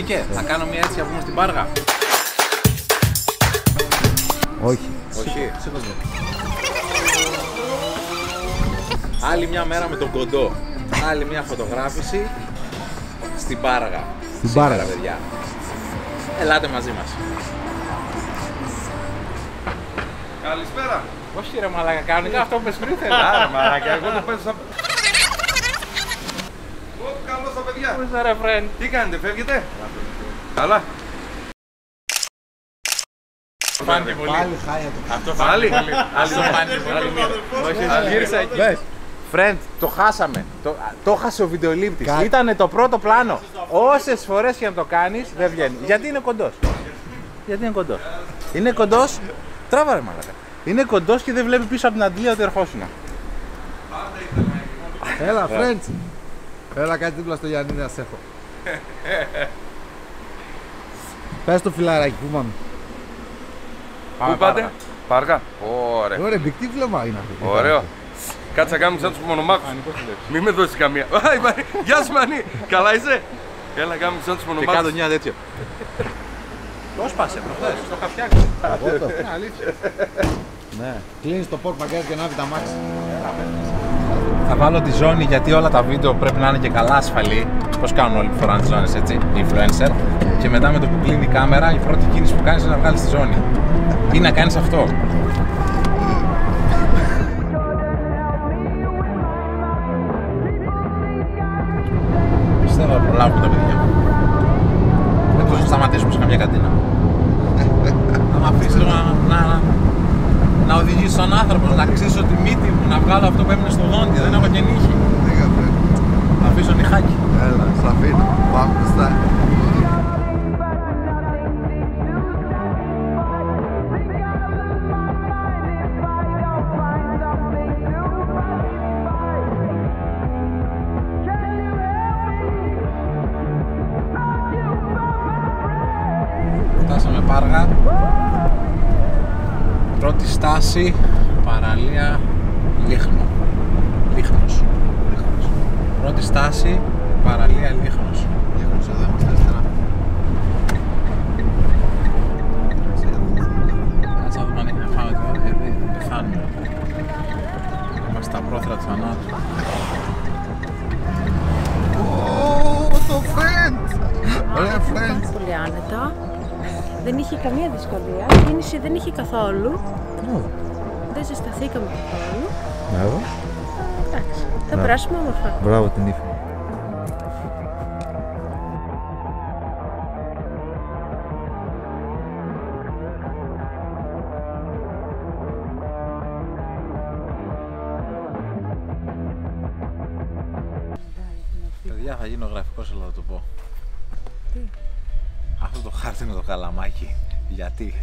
Λίκε, θα κάνω μια έτσι να πούμε στην Πάργα. Όχι. Όχι. Άλλη μια μέρα με τον Κοντό. Άλλη μια φωτογράφηση στην Πάργα. Στην Πάργα, παιδιά. Ελάτε μαζί μας. Καλησπέρα. Όχι ρε μαλάκα, κανονικά αυτό που πες πριν θέλω. Άρα μαλάκα, εγώ το παίζω σαν... Καλώς τα παιδιά. Πού είσαι ρε φρέντ. Τι κάνετε, φεύγετε? Καλά. Φάνηκε πολύ. Πάλι χάλια το. Αυτό Πάλι. φάνηκε πολύ. Όχι, γύρισα εκεί. Φρέντ, το χάσαμε. Το χάσε ο βιντεολήπτης. Ήτανε το πρώτο πλάνο. Όσες φορές και να το κάνεις, δεν βγαίνει. Γιατί είναι κοντός. Γιατί είναι κοντός. Είναι κοντός. Τράβα ρε μαλάκα. Είναι κοντός και δεν βλέπει πίσω από την αντλία ότι ερχόσουνα. Έλα, Φρέντς. Έλα κάτι δίπλα στο Γιάννη να σε έχω. Πες το φιλαράκι, πού πάμε? Πού πάτε? Πάργα. Ωραία. Ωραία, μπικτή βλεμά είναι αυτό. Ωραίο. Κάτσε να κάνουμε σαν τους μονομάχους. Μη με δώσεις καμία. Γεια σου Μανί. Καλά είσαι? Έλα κάνουμε σαν τους Και κάτω μονομάχους. μια τέτοιο. Το σπάσε προχθές, το είχα φτιάξει. Αλήθεια. Ναι. Κλείνεις το πόρτ μαγκάζ και ανάβει τα μάξι. Θα βάλω τη ζώνη γιατί όλα τα βίντεο πρέπει να είναι και καλά ασφαλή. Πώς κάνουν όλοι που φοράνε τις ζώνες έτσι, οι influencer. Και μετά με το που κλείνει η κάμερα, η πρώτη κίνηση που κάνεις είναι να βγάλεις τη ζώνη. Ή να κάνεις αυτό. Πιστεύω να προλάβουμε τα παιδιά. Δεν μπορούμε να σταματήσουμε σε καμιά καντίνα. Θα με αφήσει λίγο να οδηγήσω σαν άνθρωπος, να ξύσω τη μύτη μου, να βγάλω αυτό που έμεινε στο δόντι, δεν έχω και νύχη. Θα αφήσω νυχάκι. Έλα, σ' αφήνω. Πάμε μπροστά. Φτάσαμε Πάργα. Πρώτη στάση, παραλία Λίχνο. Λίχνος. Πρώτη στάση, παραλία Λίχνος. Λίχνος εδώ είμαστε αριστερά. Κάτσε να δούμε αν έχει να φάμε τώρα, γιατί πεθάνουμε. Είμαστε στα πρόθυρα του θανάτου. Το Φρέντς! Ωραία, Φρέντς! Πολύ άνετα. Δεν είχε καμία δυσκολία. Κίνηση δεν είχε καθόλου. Δεν ζεσταθήκαμε καθόλου. Μπράβο. Εντάξει. Θα περάσουμε όμορφα. Μπράβο την ύφη. Παιδιά, θα γίνω γραφικός, αλλά θα το πω. Τι? Αυτό το χάρτινο το καλαμάκι. Γιατί?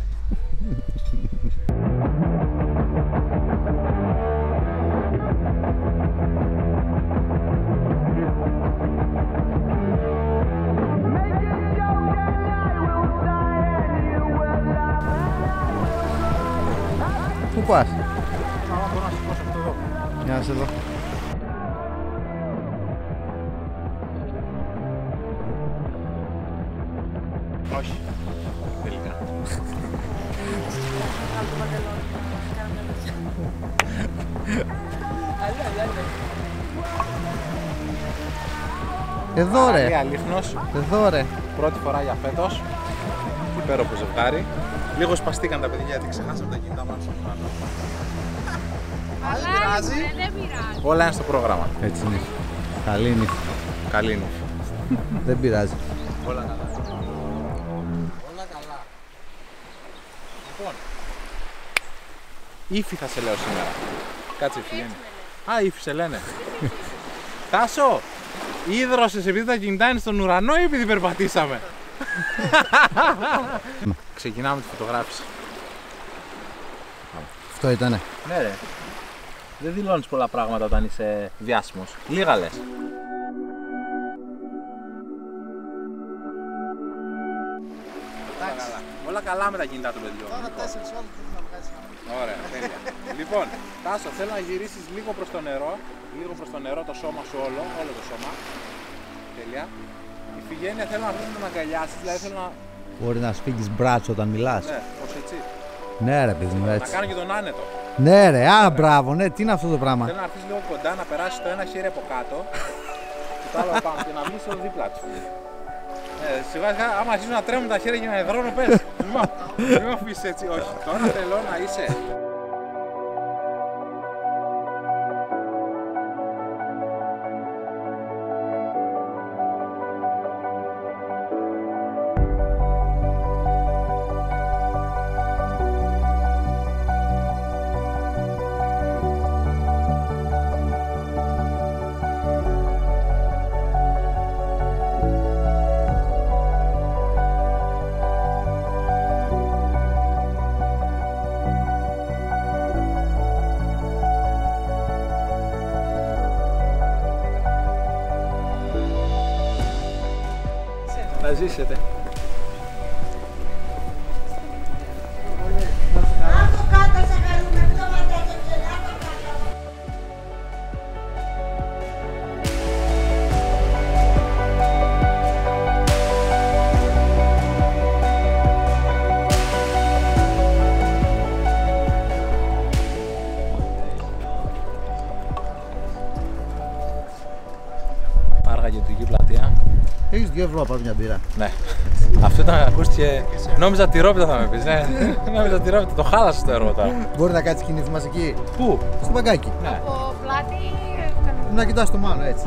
Πού πας? Άμα μπορώ να σηκώσω αυτό εδώ. Για να σε δω. Όχι. Τελικά. Εδώ ρε. Παραλία Λίχνος. Εδώ ρε. Πρώτη φορά για φέτος. Υπέροχο ζευγάρι. Λίγο σπαστήκαν τα παιδιά γιατί ξεχάσαμε τα κινητά μας στον ουρανό. Αλλά δεν πειράζει. Δεν πειράζει. Όλα είναι στο πρόγραμμα. Έτσι είναι. Καλή νύχτα. Καλή είναι. Δεν πειράζει. Όλα καλά. Όλα καλά. Λοιπόν, Ήφη θα σε λέω σήμερα. Κάτσε Ήφη λένε. Α, Ήφη σε λένε. Τάσο, ίδρωσες επειδή τα κινητά είναι στον ουρανό ή επειδή περπατήσαμε? Ξεκινάμε τη φωτογράφηση. Αυτό ήτανε. Ναι ρε. Δεν δηλώνεις πολλά πράγματα όταν είσαι διάσημος. Λίγα λες. Όλα καλά με τα κινητά των παιδιών. Ωραία, τέλεια. Λοιπόν, Τάσο, θέλω να γυρίσεις λίγο προς το νερό. Λίγο προς το νερό, το σώμα σου όλο το σώμα. Τέλεια. Ιφηγένεια, θέλω να βρει να με αγκαλιάσει, δηλαδή θέλω να. Μπορεί να σφίγγεις μπράτσο όταν μιλάς. Ναι, ως έτσι. Ναι, ρε παιδί μου, έτσι. Να κάνω και τον άνετο. Ναι, ρε, μπράβο, ναι, τι είναι αυτό το πράγμα. Θέλω να έρθεις λίγο κοντά, να περάσει το ένα χέρι από κάτω και το άλλο πάνω και να βγεις στο δίπλα του. Σιγά σιγά, άμα αρχίζουν να τρέμουν τα χέρια και να υδρώνουν, πες. Μην με αφήσεις έτσι, όχι. Τώρα θέλω να είσαι. Θα ζήσετε. Από κάτω σε καλούμε, το μαντάζετε, από κάτω. Πάργα για την πλατεία. Έχεις 2 ευρώ να πάρει μια μπύρα. Ναι. Αυτό ήταν, ακούστηκε. Νόμιζα τυρόπιτα θα με πεις. Ναι, νόμιζα τυρόπιτα. Το χάλασε το έργο τώρα. Μπορεί να κάτσεις κινήθι μας εκεί. Πού? Στο μπαγκάκι. Ναι. Από πλάτη. Να κοιτάς το Μάνο, έτσι.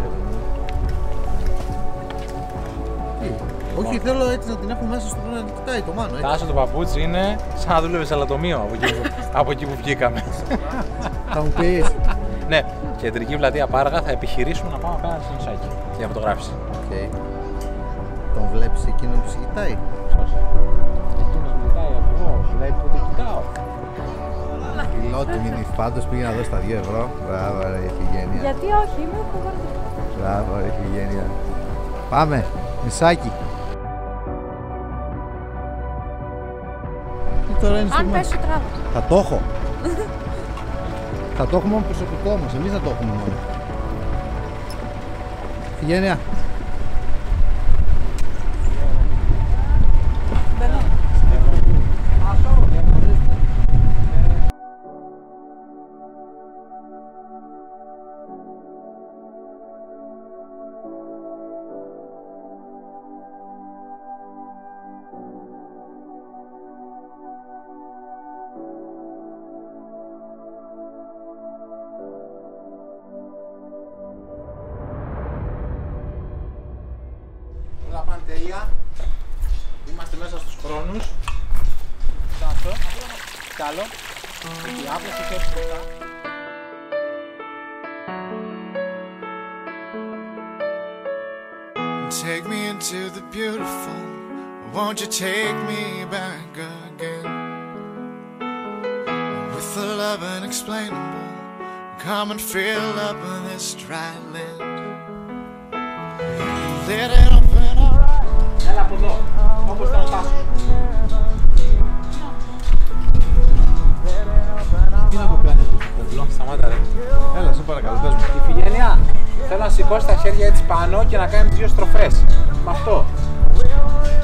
Τι? Όχι, θέλω έτσι να την έχω μέσα στο να κοιτάει το Μάνο. Τάσο το παπούτσι είναι σαν να δούλευε σε λατομείο από εκεί που βγήκαμε. Θα μου πεις. Ναι, κεντρική πλατεία Πάργα, θα επιχειρήσουμε να πάμε απέναντι στο νησάκι για φωτογράφηση. Τον βλέπεις εκείνον που σε κοιτάει. Εκείνος με κοιτάει εγώ, βλέπει που το κοιτάω. Φιλότιμη νύφη, πάντως πήγε να δώσει τα 2 ευρώ. Μπράβο ρε Ιφηγένεια. Γιατί όχι, είμαι κοβαλτή. Μπράβο ρε Ιφηγένεια. Πάμε, νησάκι. Τώρα είναι Αν πέσει τράβο. Θα το έχω. Θα το έχουμε μόνο προσωπικό μας, εμείς θα το έχουμε μόνο. Ιφηγένεια. Όλα πάνε τέλεια. Είμαστε μέσα στους χρόνους. Τι αυτό? Κι άλλο. Εκεί άπλες και έτσι μπροστά. Take me into the beautiful. Won't you take me back again? With the love unexplainable. Come and fill up this dry land. Let it open alright. Έλα από εδώ, όπως ήταν ο Τάσος. Τι να το κάνεις αυτό το πέπλο. Σταμάτα ρε. Έλα, σε παρακαλώ, πες μου. Ιφηγένεια, θέλω να σηκώσει τα χέρια έτσι πάνω και να κάνεις 2 στροφές. Με αυτό.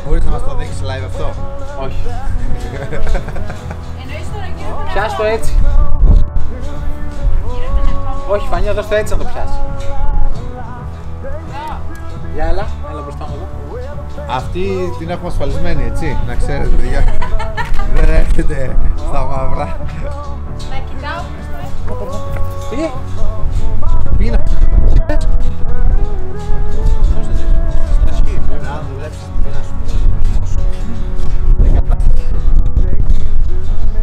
Μπορείς να μας το δείξεις live αυτό? Όχι. Εννοείς τώρα γύρω τον Πιάσ' το έτσι. Όχι, Φανία, δώσ' το έτσι να το πιάσει. Για έλα, έλα μπροστά μου εδώ. Αυτή την έχουμε ασφαλισμένη, έτσι, να ξέρετε, παιδιά. Δεν έρχεται στα μαύρα. Να κοιτάω προς το Τι? Πίνα. Να δουλέψεις την πείνα σου.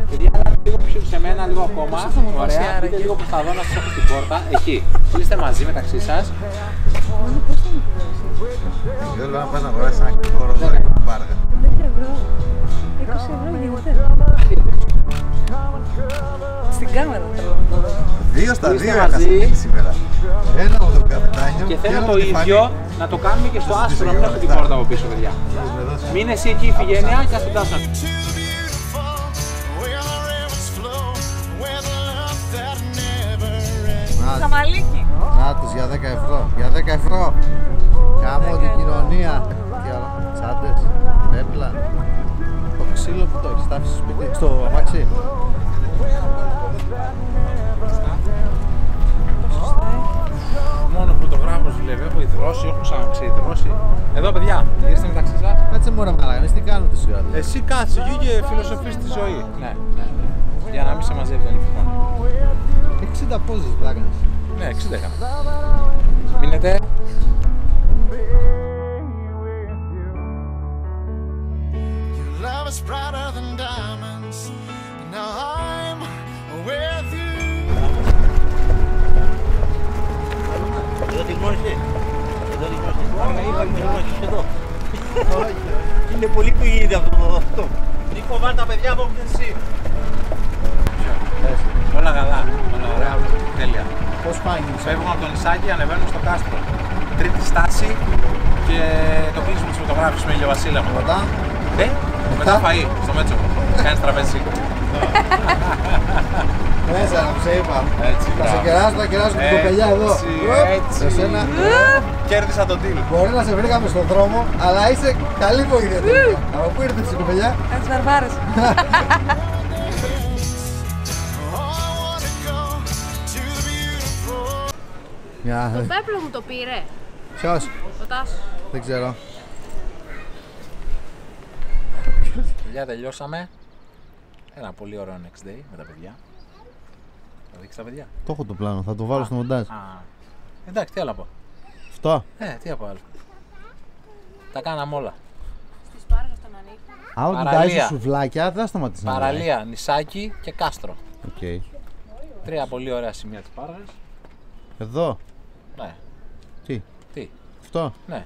Παιδιά, λίγο πιο σε μένα, λίγο ακόμα. Ωραία, μπείτε λίγο προς τα δω να σας έχω στην πόρτα. Εκεί. Κλείστε μαζί μεταξύ σας. Θέλω να πας να αγοράσεις ένα κοροδόρι που Πάργα. 10 ευρώ. 20 ευρώ γίνεται. Στην κάμερα θέλω. 2 στα 2 Κλείστε έχασα μαζί. σήμερα. Ένα από τον καπετάνιο. Και θέλω ένα το από τη ίδιο Φανή. να το κάνουμε και στο άστρο, να μην έχω την πόρτα από πίσω, παιδιά. Μείνε εσύ εκεί, Ιφηγένεια, και ας την τάσω. To the beautiful, where the rivers flow, where the love that never ends. Καμαλίκι. Να τους για 10 ευρώ. Για 10 ευρώ. Κάμω την κοινωνία. Τι άλλο, τσάντες, έπλα. Το ξύλο που το έχεις τάφει στο σπίτι, στο αμάξι. Μόνο φωτογράφος δουλεύει, έχω υδρώσει, έχω ξαναξυδρώσει. Εδώ παιδιά, γυρίστε μεταξύ σας. Κάτσε μωρέ μαλάκα, τι κάνετε σιγά. Εσύ κάτσε εκεί και φιλοσοφείς τη ζωή. Ναι. Για να μην σε μαζεύει τον ηφικό. 60 πόζες πλάκανες. Ναι, 60 έκανα. Μείνετε. Love is brighter than diamonds. Now I'm with you. Εδώ τιμώνεσαι. Εδώ τιμώνεσαι. Είπα και τιμώνεσαι εδώ. Είναι πολύ που γίνεται αυτό. Νίκο, βάλ' τα παιδιά μου και εσύ. Όλα καλά. Όλα ωραία. Τέλεια. Πώς πάει η Φεύγουμε από το νησάκι, ανεβαίνουμε στο κάστρο. Τρίτη στάση και το κλείσουμε της φωτογράφησης με ηλιοβασίλα μου. Μετά. Μετά φαΐ, στο Μέτσο. Κάνεις τραπέζι. Μέσα να σε είπα. Έτσι, Θα σε κεράσω, θα κεράσω την κοπελιά εδώ. Έτσι. Εσένα. Κέρδισα τον deal. Μπορεί να σε βρήκαμε στον δρόμο, αλλά είσαι καλή βοήθεια τελικά. Από πού ήρθες η κοπελιά? Ένας βαρβάρες. Το πέπλο μου το πήρε. Ποιος? Ο Τάσος. Δεν ξέρω. Παιδιά, τελειώσαμε. Ένα πολύ ωραίο next day με τα παιδιά. Θα δείξεις τα παιδιά. Το έχω το πλάνο, θα το βάλω στο μοντάζ. Εντάξει, τι άλλο πω. Αυτό. Τι από άλλο. Τα κάναμε όλα. Στη Σπάργα στον Ανίκο. Άμα του τάσεις σουβλάκια, δεν θα σταματήσει. Παραλία, νησάκι και κάστρο. Οκ. 3 πολύ ωραία σημεία της Πάργας. Εδώ. Ναι. Τι. Αυτό. Ναι.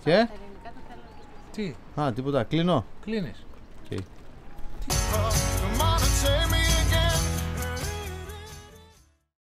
Και? Τι. Α, τίποτα. Κλείνω. Κλείνεις. Okay.